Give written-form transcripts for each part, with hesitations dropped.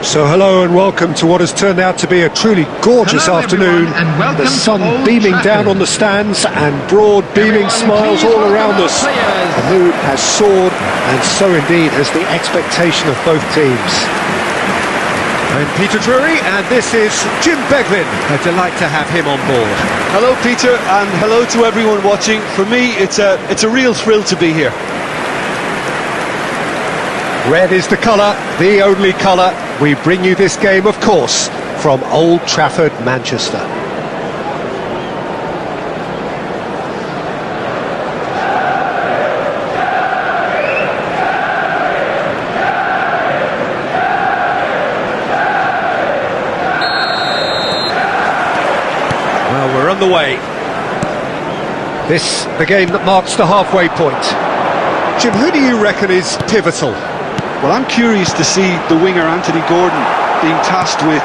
So hello and welcome to what has turned out to be a truly gorgeous afternoon. The sun beaming down on the stands and broad beaming smiles all around us. The mood has soared, and so indeed has the expectation of both teams. I'm Peter Drury, and this is Jim Beglin. A delight to have him on board. Hello Peter, and hello to everyone watching. For me, it's a real thrill to be here. Red is the colour, the only colour. We bring you this game, of course, from Old Trafford, Manchester. Well, we're on the way. This, the game that marks the halfway point. Jim, who do you reckon is pivotal? Well, I'm curious to see the winger Anthony Gordon being tasked with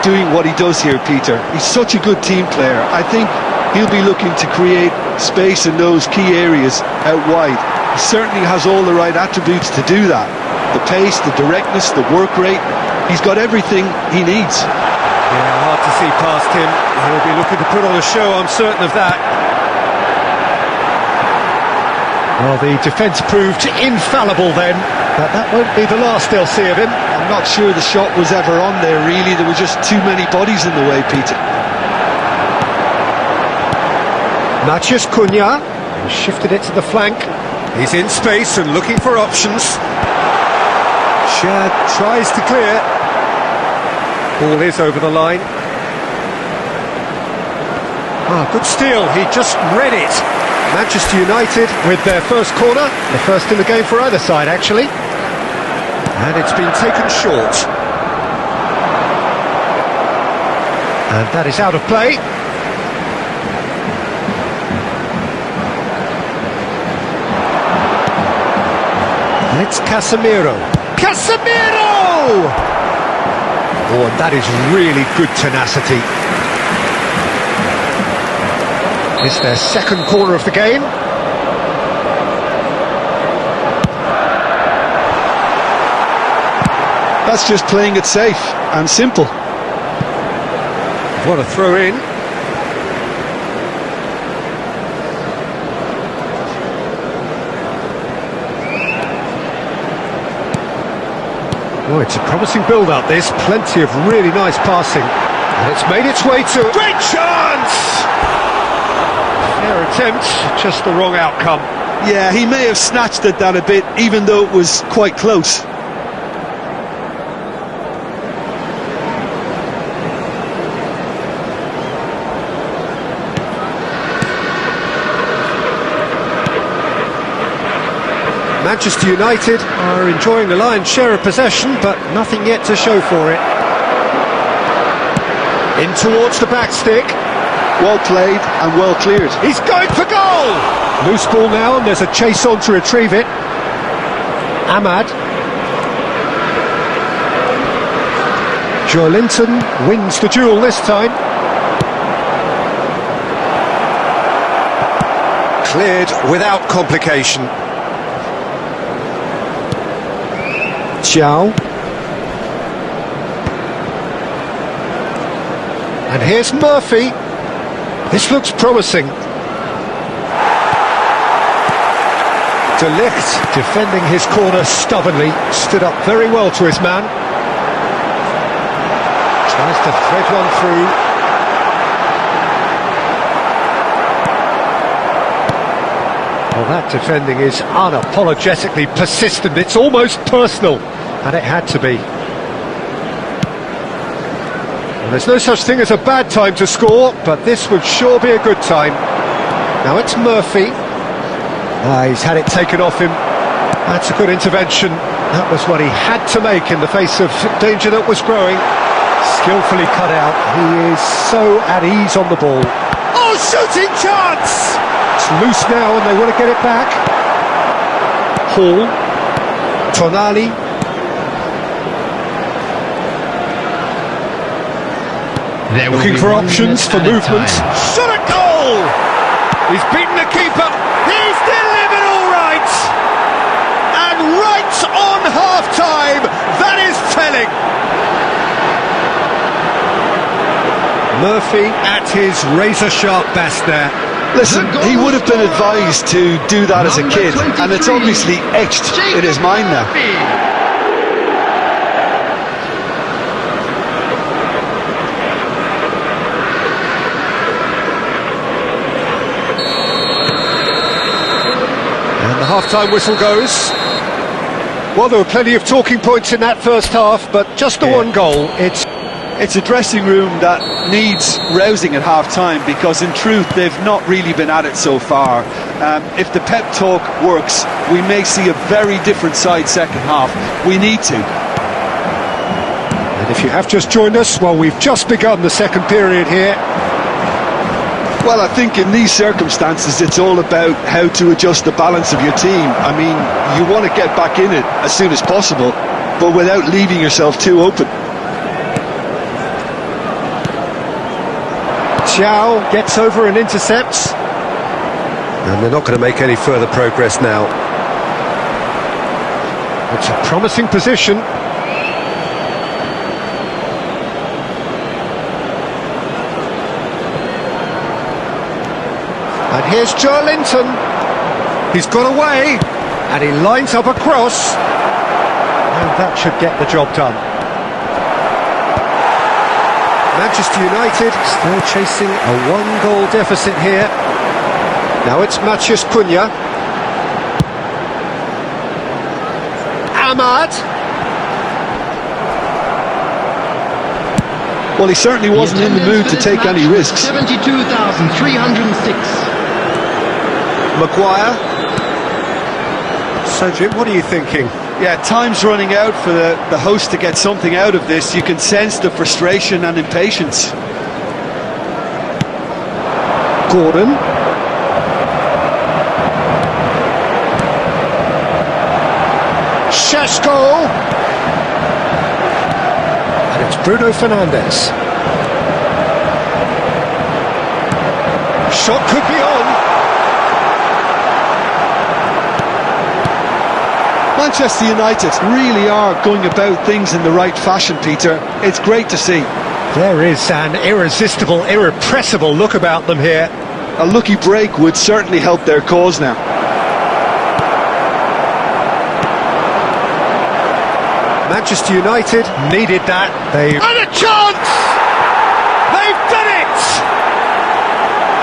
doing what he does here, Peter. He's such a good team player. I think he'll be looking to create space in those key areas out wide. He certainly has all the right attributes to do that. The pace, the directness, the work rate. He's got everything he needs. Yeah, hard to see past him. He'll be looking to put on a show, I'm certain of that. Well, the defence proved infallible then, but that won't be the last they'll see of him. I'm not sure the shot was ever on there, really. There were just too many bodies in the way, Peter. Matheus Cunha has shifted it to the flank. He's in space and looking for options. Shad tries to clear. Ball is over the line. Good steal, he just read it. Manchester United with their first corner, the first in the game for either side actually, and it's been taken short, and that is out of play. And it's Casemiro. Oh, and that is really good tenacity. It's their second corner of the game. That's just playing it safe and simple. What a throw in. Oh, it's a promising build-up this. Plenty of really nice passing. And it's made its way to... Great chance! Fair attempt, just the wrong outcome. Yeah, he may have snatched at that a bit, even though it was quite close. Manchester United are enjoying the lion's share of possession, but nothing yet to show for it. In towards the back stick. Well played and well cleared. He's going for goal! Loose ball now, and there's a chase on to retrieve it. Ahmad. Joelinton wins the duel this time. Cleared without complication. Xiao. And here's Murphy. This looks promising. De Ligt, defending his corner stubbornly, stood up very well to his man. Tries to thread one through. Well, that defending is unapologetically persistent. It's almost personal, and it had to be. And there's no such thing as a bad time to score, but this would sure be a good time. Now it's Murphy. He's had it taken off him. That's a good intervention. That was what he had to make in the face of danger that was growing. Skillfully cut out. He is so at ease on the ball. Oh, shooting chance! It's loose now and they want to get it back. Hall. Tonali. Looking for options for movement. Shot a goal! He's beaten the keeper. He's delivered all right! And right on half-time, that is telling. Murphy at his razor-sharp best there. Listen, he would have been advised to do that as a kid, and it's obviously etched in his mind now. And the half-time whistle goes. Well, there were plenty of talking points in that first half, but just the one goal. It's a dressing room that needs rousing at half-time, because in truth they've not really been at it so far. If the pep talk works, we may see a very different side second half. We need to. And if you have just joined us, well, we've just begun the second period here. Well, I think in these circumstances it's all about how to adjust the balance of your team. I mean, you want to get back in it as soon as possible, but without leaving yourself too open. Xiao gets over and intercepts. And they're not going to make any further progress now. It's a promising position. And here's Joe Linton. He's got away, and he lines up a cross. And that should get the job done. Manchester United still chasing a one-goal deficit here. Now it's Matheus Cunha. Ahmad. Well, he certainly wasn't in the mood to take any risks. 72,306. Maguire. So Jim, what are you thinking? Yeah, time's running out for the host to get something out of this. You can sense the frustration and impatience. Gordon. Šeško. And it's Bruno Fernandes. Shot could be on. Manchester United really are going about things in the right fashion, Peter. It's great to see. There is an irresistible, irrepressible look about them here. A lucky break would certainly help their cause now. Manchester United needed that. And a chance! They've done it!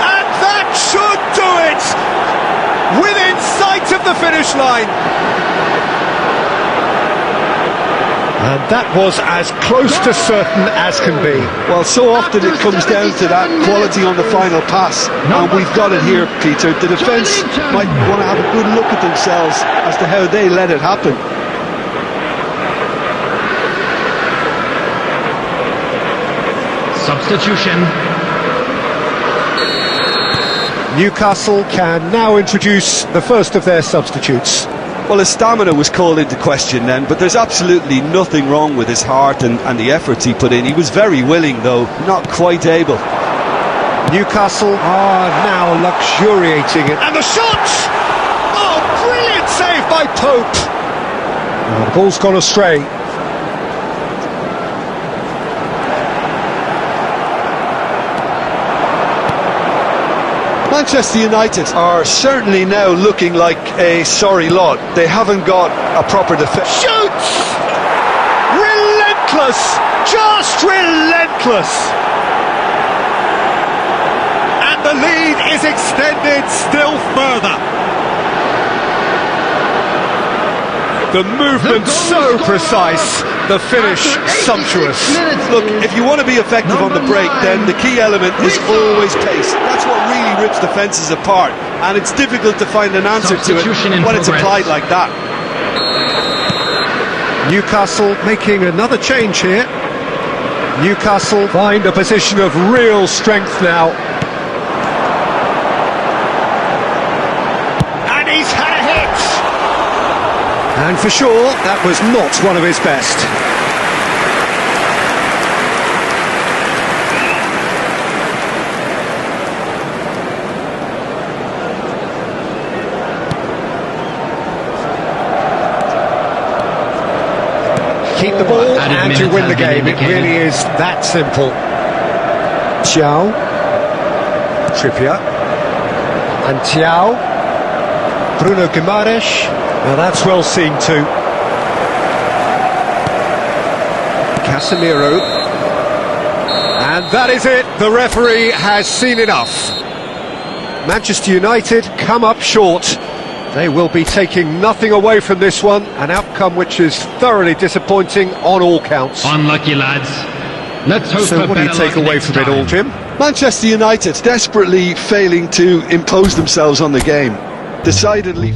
And that should do it! Within sight of the finish line. And that was as close to certain as can be. Well, so often it comes down to that quality on the final pass, and we've got it here, Peter. The defence might want to have a good look at themselves as to how they let it happen. Substitution. Newcastle can now introduce the first of their substitutes. Well, his stamina was called into question then, but there's absolutely nothing wrong with his heart and the efforts he put in. He was very willing, though, not quite able. Newcastle are now luxuriating it. And the shot! Oh, brilliant save by Pope! Oh, the ball's gone astray. Manchester United are certainly now looking like a sorry lot. They haven't got a proper defence. Shoots! Relentless! Just relentless! And the lead is extended still further. The movement so precise, the finish sumptuous. Look, if you want to be effective on the break, then the key element is always pace. That's what really rips defences apart, and it's difficult to find an answer to it when it's applied like that. Newcastle making another change here. Newcastle find a position of real strength now. And he's had a hit! And for sure, that was not one of his best. Keep the ball and you win the game. It really is that simple. Thiaw. Trippier. And Thiaw. Bruno Guimaraes. Now that's well seen too. Casemiro. And that is it. The referee has seen enough. Manchester United come up short. They will be taking nothing away from this one, an outcome which is thoroughly disappointing on all counts. Unlucky, lads. Let's hope So for what do you better take luck away next from it all, time. Jim? Manchester United desperately failing to impose themselves on the game. Decidedly